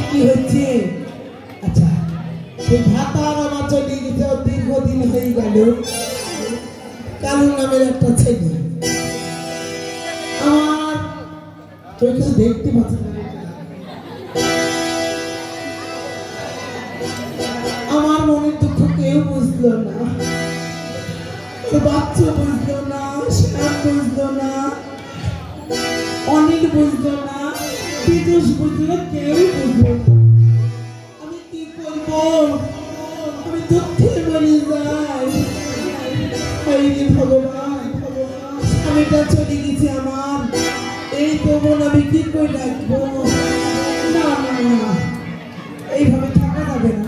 কি হচ্ছে? আচ্ছা এই ভাতার আমার চলে গেছে দীর্ঘদিন হয়ে গেল। কালু নামের একটা ছেলে আমার তুই কিছু দেখতে পাচ্ছি না। আমার মনের দুঃখ কেউ বুঝলো না, বাচ্চা বুঝলো না, শ্যাম বুঝলো না, অনিল বুঝলো না, বিদুষ বুঝলো, কেউ বুঝলো না। আমি কি করবো? আমি দুঃখে মরে যাই। ভগবান স্বামীটা চলে গেছে আমার, এই তো মন আমি কি করে রাখবো? না না না, এইভাবে থাকা যাবে না।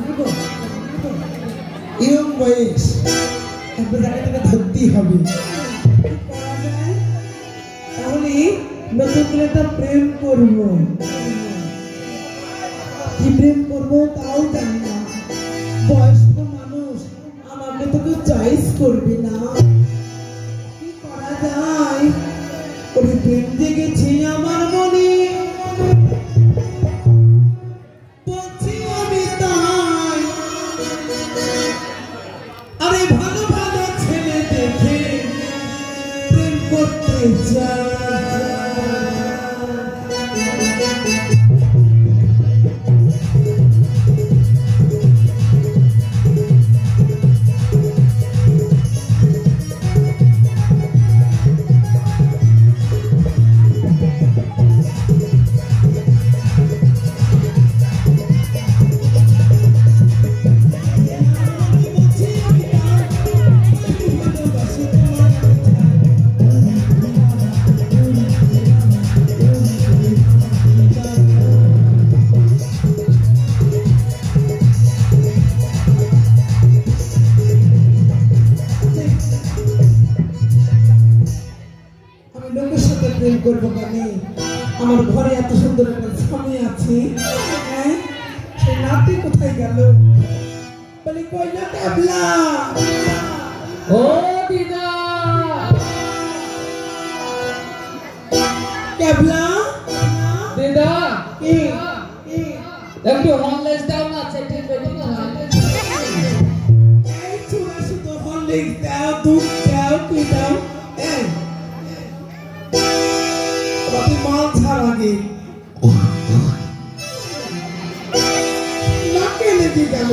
ইয়ং বয়স, একটা জায়গায় থেকে ধরতেই হবে। তাহলে নতুন করে একটা প্রেম করবো। কি প্রেম করবো তাও জানি না। বয়স্ক মানুষ, আমাকে তো কেউ চয়েস করবে না। কি করা যায়? ওই প্রেম জেগেছে আমার মনে, বলছি আমি তাই। আরে ভালো ভালো ছেলে দেখে প্রেম করতে চাই। আমার ঘরে এত সুন্দর একটা স্বামী আছে, সে নাতি কোথায় গেল? বলি কই না ক্যাবলা? ও দিদা ক্যাবলা, দিদা কি একটু হরলিক্স দাও না, চেটে পেটে না। এই ছোড়া শুধু হরলিক্স দাও, দুধ দাও, কি দাও? মাল ছাড়া গে নাকে লেগে গেল।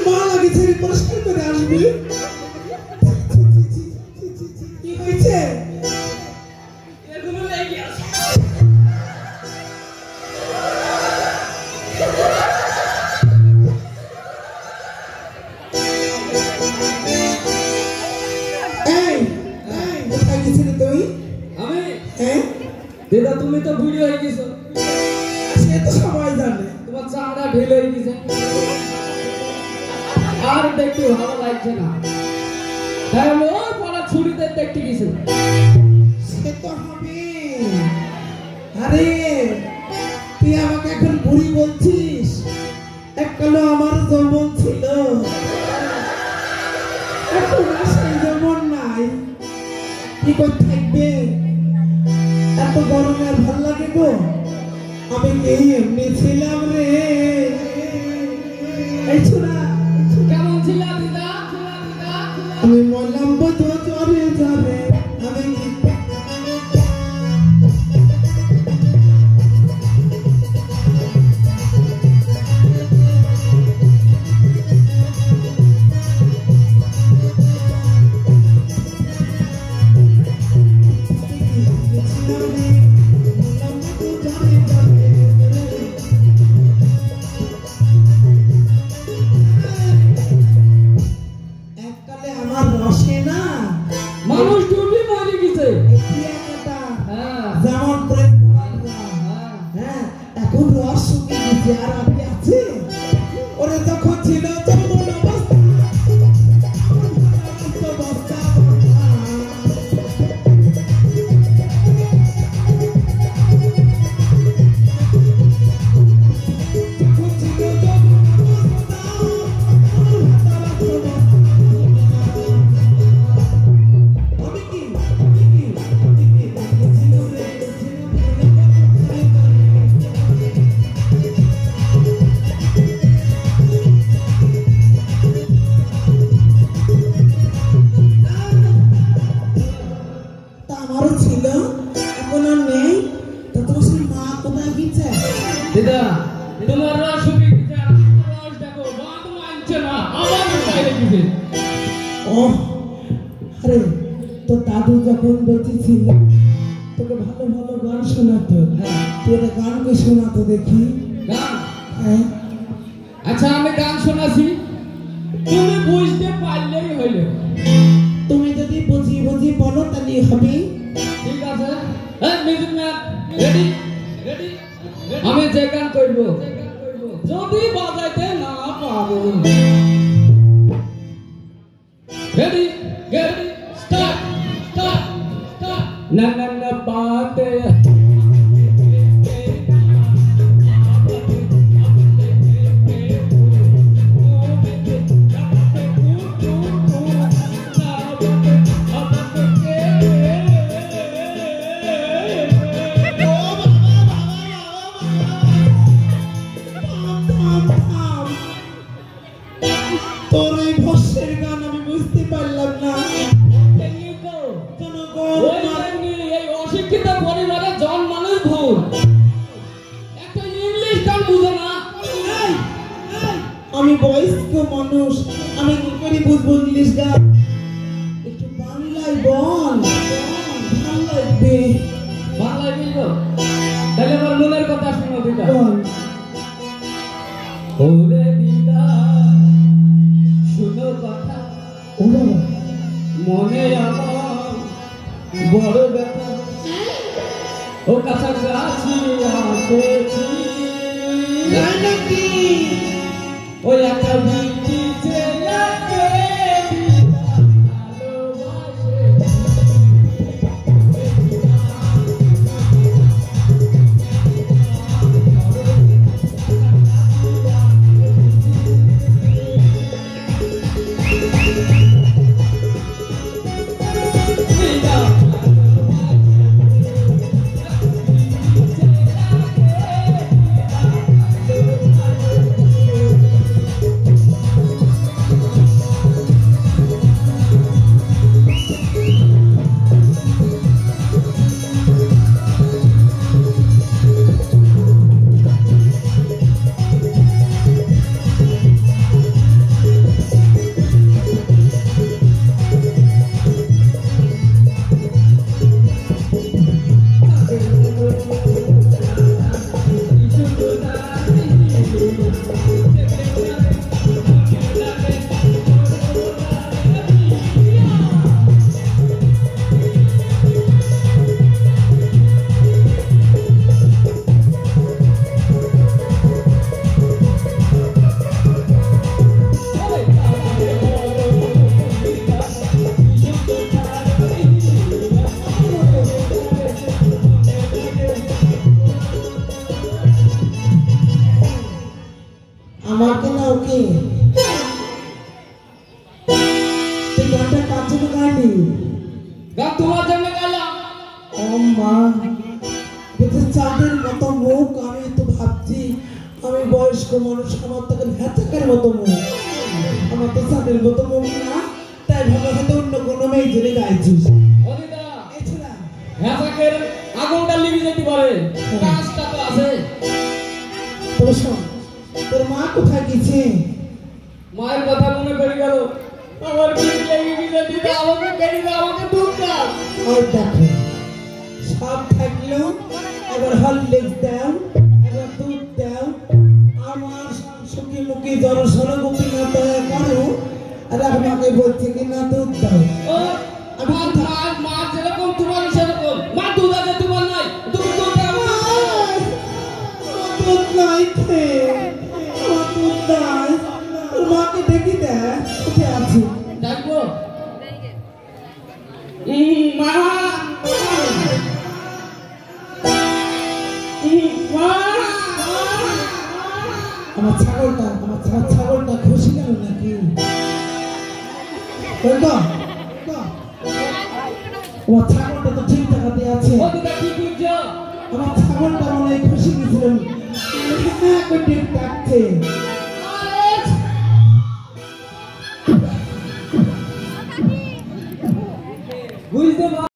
মাল আগে ছেড়ে পরিষ্কার করে আসবি। কি হয়েছে? এগুলো লেগে আছে। দিদা তুমি তো বুড়ি হয়ে গেছো। সে তো সবাই জানে, তোমার চামড়া ঢিল হয়ে গেছে, আর দেখতে ভালো লাগছে না। হ্যাঁ ওই পড়া ছুরিতে দেখতে গেছো। সে তো হবে। আরে তুই আমাকে এখন বুড়ি বলছিস? এককালে আমার যৌবন ছিল, এখন সেই যৌবন নাই। কি করে থাকবে? এত গরমে ভাল লাগে গো। আমি এই এমনি ছিলাম রে। এই ছোড়া কেমন ছিলাম দিদা? আমি মরলাম বোধ জ্বরে জ্বরে। আমি আরে তোর দাদু যখন বেঁচে ছিল তোকে ভালো ভালো গান শোনাতো। তুই একটা গানকে শোনাতো দেখি। গান? হ্যাঁ। আচ্ছা আমি গান শোনাছি, তুমি বুঝতে পারলেই হইল। তুমি যদি বুঝিয়ে বুঝিয়ে বলো তাহলে হবে। ঠিক আছে, মিউজিক ম্যান রেডি রেডি। আমি যে গান করব যদি বাজাইতে না পারো, ready get start start start. না না না বাতে তোর এই ভস্যের গান আমি বুঝতে পারলাম না। এই অশিক্ষিত পরিবারে জন্মানোর ভুল, একটা ইংলিশ গান বুঝো না। আমি বয়স্ক মানুষ, আমি কি করে বুঝবো ইংলিশ গান? একটু বাংলায় বল, ভালো লাগবে। বাংলায় বলবো? তাহলে আমার মনের কথা শোনো দিদা। ওরে দিদা শুনো কথা, মনে আমার বড় ব্যথা, ও কাছাকাছি আসেছি ওই একটা বিটি ছেলেকে ভালোবাসে। আমাকে না ওকে তুই গানটা কার জন্য গাইলি? গান তোমার জন্য গাইলাম। ও মা, বেঁচে চাঁদের মতো মুখ। আমি তো ভাবছি আমি বয়স্ক মানুষ, আমার তাকে ভ্যাচাকের মতো মুখ। আমার তো চাঁদের মতো মুখ না, তাই ভাবলাম হয়তো অন্য কোনো মেয়ে জেনে গাইছিস। ও দিদা, এই ছেলে ভ্যাচাকের আগুনটা লিভে যেতে পারে, কাজটা তো আছে। তবে শোন, তোর মা কোথায় গেছে? মায়ের কথা মনে পড়ে গেল, আমার পিঠ লেগে গেছে। দিদা আমাকে কেড়ে দাও, আমাকে দুধ দাও। ওই দেখো, সব থাকলেও এবার হরলিক্স দাও, এবার দুধ দাও। আমার সুখী মুখী জনসন গোপী না দয়া করো, আর আমাকে বলছে কি না দুধ দাও। ও আমার মা যেরকম তোমার সেরকম। মা দুধ আছে তোমার নাই, দুধ দাও। দুধ নাই খে, দুধ নাই। তোর মাকে দেখি দেখ কোথায় আছে। ডাকবো? মা, আমার ছাগলটা খুশি গেল নাকি? আমার ছাগলটা তো ঠিক টাকাতে আছে। ও দিদা কি বুঝছো? আমার ছাগলটা মনে হয় খুশি গেছিলাম, ডাকছে। বুঝতে